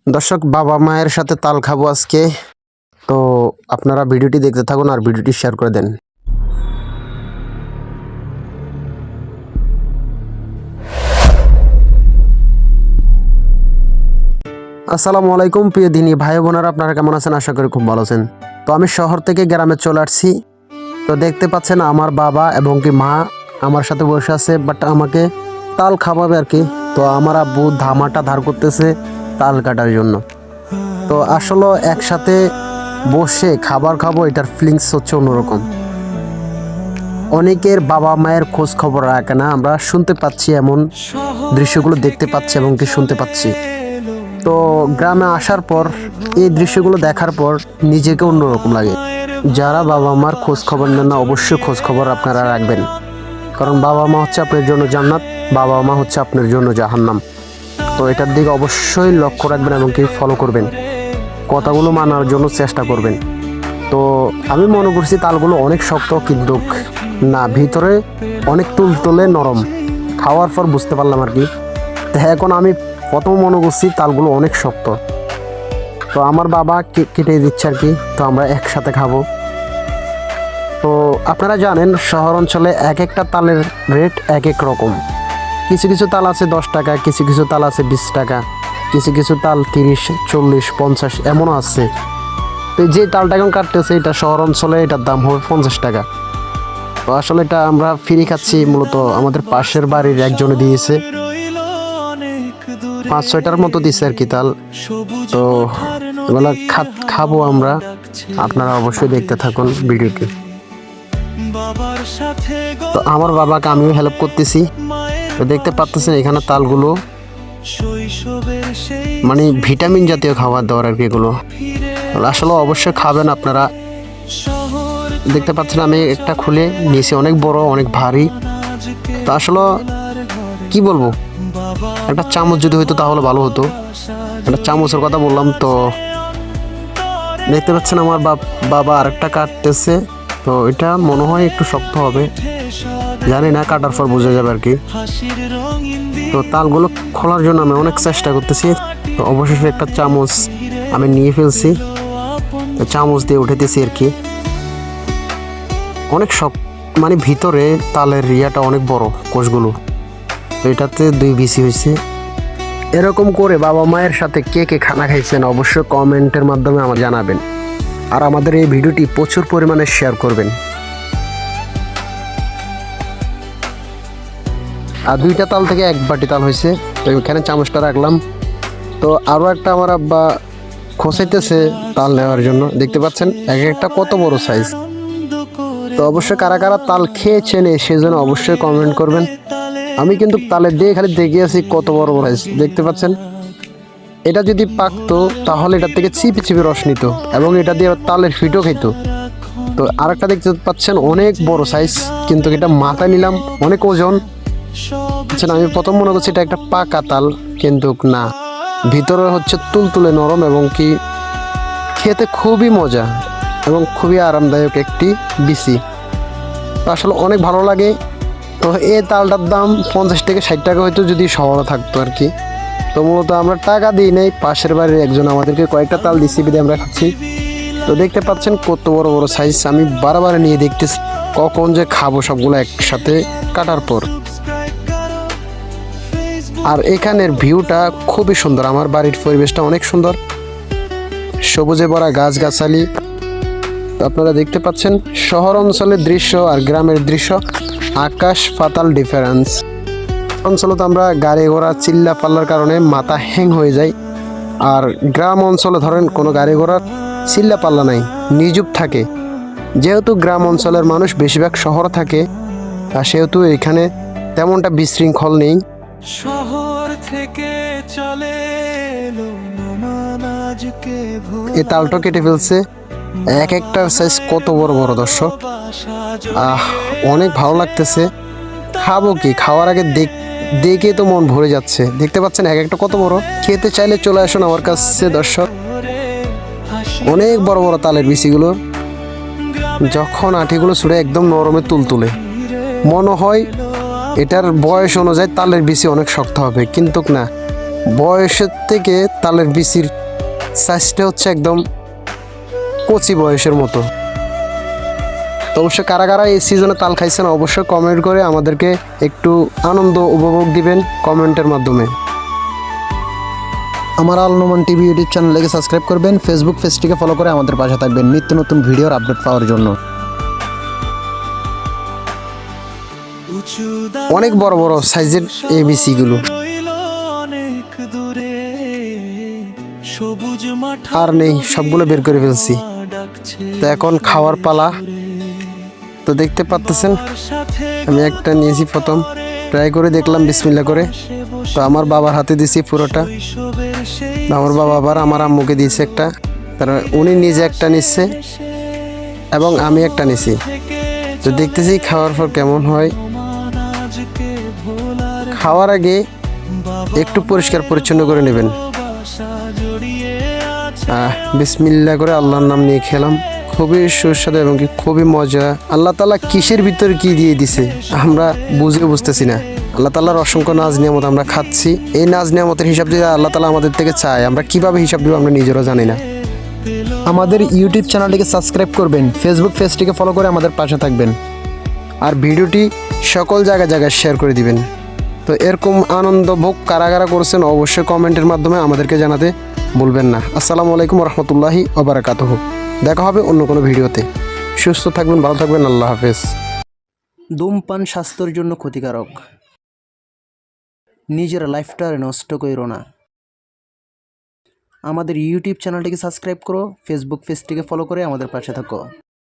দর্শক, বাবা মায়ের সাথে তাল খাবো আজকে। তো আপনারা ভিডিওটি দেখতে থাকুন আর ভিডিওটি শেয়ার করে দেন। আসসালামু আলাইকুম প্রিয় দিনী ভাই বোনেরা, আপনারা কেমন আছেন? আশা করি খুব ভালো আছেন। তো আমি শহর থেকে গ্রামে চলে আসছি। তো দেখতে পাচ্ছেন আমার বাবা এবং কি মা আমার সাথে বসে আছে, বাট আমাকে তাল খাওয়াবে আর কি। তো আমার আব্বু ধামাটা ধার করতেছে তাল কাটার জন্য। তো আসলে একসাথে বসে খাবার খাবো, এটার ফিলিংস হচ্ছে অন্যরকম। অনেকের বাবা মায়ের খোঁজ খবর রাখে না, আমরা শুনতে পাচ্ছি, এমন দৃশ্যগুলো দেখতে পাচ্ছি এবং কি শুনতে পাচ্ছি। তো গ্রামে আসার পর এই দৃশ্যগুলো দেখার পর নিজেকে অন্যরকম লাগে। যারা বাবা মার খোঁজ খবর নেন না, অবশ্যই খোঁজ খবর আপনারা রাখবেন, কারণ বাবা মা হচ্ছে আপনার জন্য জান্নাত, বাবা মা হচ্ছে আপনার জন্য জাহান্নাম। তো এটার দিকে অবশ্যই লক্ষ্য রাখবেন এবং কি ফলো করবেন, কথাগুলো মানার জন্য চেষ্টা করবেন। তো আমি মনে করছি তালগুলো অনেক শক্ত, কিন্তু না, ভিতরে অনেক তুলতুলে নরম। খাওয়ার পর বুঝতে পারলাম আর কি। তো এখন আমি প্রথম মনে করছি তালগুলো অনেক শক্ত। তো আমার বাবা কেটে দিচ্ছে আর কি, তো আমরা একসাথে খাবো। তো আপনারা জানেন শহর অঞ্চলে এক একটা তালের রেট এক এক রকম। কিছু কিছু তাল আছে 10 টাকা, কিছু কিছু তাল আছে 20 টাকা, কিছু কিছু তাল 30, 40, 50 এমনও আছে। তো যে তালটা এখন কাটতেছে এটা শহর অঞ্চলে এটার দাম হবে 50 টাকা। তো আসলে এটা আমরা ফ্রি খাচ্ছি, মূলত আমাদের পাশের বাড়ির একজনে দিয়েছে, 5-6টার মতো দিচ্ছে আর কি তাল। তো এগুলো খাবো আমরা, আপনারা অবশ্যই দেখতে থাকুন ভিডিওটি। তো আমার বাবাকে আমিও হেল্প করতেছি। তো দেখতে পাচ্ছেন এখানে তালগুলো মানে ভিটামিন জাতীয় খাবার দাবার আর কি, এগুলো আসলে অবশ্যই খাবেন আপনারা। দেখতে পাচ্ছেন আমি একটা খুলে নিয়েছি, অনেক বড়, অনেক ভারী। তো আসলে কি বলবো, একটা চামচ যদি হইতো তাহলে ভালো হতো। একটা চামচের কথা বললাম। তো দেখতে পাচ্ছেন আমার বাবা আরেকটা কাটতেছে। তো এটা মনে হয় একটু শক্ত হবে, জানি না, কাটার পর বোঝা যাবে আর কি। তো তালগুলো খোলার জন্য আমি অনেক চেষ্টা করতেছি। তো অবশেষে একটা চামচ আমি নিয়ে ফেলছি। তো চামচ দিয়ে উঠেতেছি আর কি। অনেক মানে ভিতরে তালের রিয়াটা অনেক বড়, কোষগুলো। তো এটাতে 2 বিসি হয়েছে। এরকম করে বাবা মায়ের সাথে কে কে খানা খাইছেন অবশ্যই কমেন্টের মাধ্যমে আমার জানাবেন, আর আমাদের এই ভিডিওটি প্রচুর পরিমাণে শেয়ার করবেন। আর 2টা তাল থেকে 1 বাটি তাল হয়েছে। তো এখানে চামচটা রাখলাম। তো আরও একটা আমার আব্বা খোঁচাইতেছে তাল নেওয়ার জন্য। দেখতে পাচ্ছেন এক একটা কত বড় সাইজ। তো অবশ্যই কারা কারা তাল খেয়েছেন সেজন্য অবশ্যই কমেন্ট করবেন। আমি কিন্তু তালের দিয়ে খালি দেখে আছি কত বড় বড় সাইজ। দেখতে পাচ্ছেন এটা যদি পাকতো তাহলে এটার থেকে চিপি চিপি রস নিত এবং এটা দিয়ে তালের ফিটও খেত। তো আরেকটা দেখতে পাচ্ছেন অনেক বড় সাইজ, কিন্তু এটা মাথায় নিলাম, অনেক ওজন। আমি প্রথম মনে করছি এটা একটা পাকা তাল, কিন্তু না, ভিতরে হচ্ছে তুলতুলে নরম এবং কি খেতে খুবই মজা এবং খুবই আরামদায়ক একটি বিসি। তো আসলে অনেক ভালো লাগে। তো এই তালটার দাম 50 থেকে 60 টাকা হয়তো যদি শহরে থাকতো আর কি। তো মূলত আমরা টাকা দিই নাই, পাশের বাড়ির একজন আমাদেরকে কয়েকটা তাল দিচ্ছি, বিদে আমরা খাচ্ছি। তো দেখতে পাচ্ছেন কত বড় বড় সাইজ। আমি বারবার নিয়ে দেখতেছি কখন যে খাবো সবগুলো একসাথে কাটার পর। আর এখানের ভিউটা খুবই সুন্দর, আমার বাড়ির পরিবেশটা অনেক সুন্দর, সবুজে ভরা গাছগাছালি। আপনারা দেখতে পাচ্ছেন শহর অঞ্চলের দৃশ্য আর গ্রামের দৃশ্য আকাশ পাতাল ডিফারেন্স। অঞ্চলে তো আমরা গাড়ি ঘোড়া চিল্লা পাল্লার কারণে মাথা হ্যাং হয়ে যায়, আর গ্রাম অঞ্চলে ধরেন কোনো গাড়ি ঘোড়ার চিল্লা পাল্লা নাই, নির্জুপ থাকে। যেহেতু গ্রাম অঞ্চলের মানুষ বেশিরভাগ শহর থাকে, আর সেহেতু এখানে তেমনটা বিশৃঙ্খল নেই। শহর থেকে চলে এই তালটা কেটে ফেলছে, এক একটার সাইজ কত বড় বড় দর্শক। অনেক ভালো লাগতেছে। খাবো কি, খাওয়ার আগে দেখে তো মন ভরে যাচ্ছে। দেখতে পাচ্ছেন এক একটা কত বড়। খেতে চাইলে চলে আসুন আমার কাছে দর্শক। অনেক বড় বড় তালের বিচিগুলো, যখন আঠিগুলো ছুঁড়ে একদম নরমে তুলতুলে, মনে হয় এটার বয়স অনুযায়ী তালের বিচি অনেক শক্ত হবে, কিন্তু না, বয়সের থেকে তালের বিচির সাইজটা হচ্ছে একদম কচি বয়সের মতো। তো অবশ্যই কারা কারা এই সিজনে তাল খাইছেন অবশ্যই কমেন্ট করে আমাদেরকে একটু আনন্দ উপভোগ দিবেন কমেন্টের মাধ্যমে। আমার আল নোমান টিভি ইউটিউব চ্যানেলকে সাবস্ক্রাইব করবেন, ফেসবুক পেজটিকে ফলো করে আমাদের পাশে থাকবেন নিত্য নতুন ভিডিওর আপডেট পাওয়ার জন্য। অনেক বড় বড় সাইজের এবিসিগুলো, আর নেই, সবগুলো বের করে ফেলছি। তো এখন খাওয়ার পালা। তো দেখতে পাচ্ছেন আমি একটা নিয়েছি, প্রথম ট্রাই করে দেখলাম বিসমিল্লাহ করে। তো আমার বাবার হাতে দিয়েছি পুরোটা, আমার বাবা আবার আমার আম্মুকে দিয়েছে একটা, তারা উনি নিজে একটা নিচ্ছে এবং আমি একটা নিছি। তো দেখতেছি খাওয়ার পর কেমন হয়। খাওয়ার আগে একটু পরিষ্কার পরিচ্ছন্ন করে নেবেন। বিসমিল্লাহ করে আল্লাহর নাম নিয়ে খেলাম, খুবই সুস্বাদু এবং কি খুবই মজা। আল্লাহ তাআলা কিসের ভিতরে কি দিয়ে দিছে আমরা বুঝতেছি না। আল্লাহ তাআলার অসংখ্য নাজ নিয়ামত আমরা খাচ্ছি। এই নাজ নিয়ামতের হিসাব দিয়ে আল্লাহ তাআলা আমাদের থেকে চায়, আমরা কিভাবে হিসাব দিব আমরা নিজেরাও জানি না। আমাদের ইউটিউব চ্যানেলটিকে সাবস্ক্রাইব করবেন, ফেসবুক পেজটিকে ফলো করে আমাদের পাশে থাকবেন, আর ভিডিওটি সকল জায়গায় শেয়ার করে দিবেন। তো এরকম আনন্দ ভোগ কারা কারা করছেন অবশ্যই কমেন্টের মাধ্যমে আমাদেরকে জানাতে ভুলবেন না। আসসালামু আলাইকুম রহমতুল্লাহি ওয়া বারাকাতুহু। দেখা হবে অন্য কোনো ভিডিওতে। সুস্থ থাকবেন, ভালো থাকবেন, আল্লাহ হাফেজ। ধূমপান স্বাস্থ্যের জন্য ক্ষতিকারক, নিজের লাইফটা নষ্ট করো না। আমাদের ইউটিউব চ্যানেলটিকে সাবস্ক্রাইব করো, ফেসবুক পেজটিকে ফলো করে আমাদের পাশে থাকো।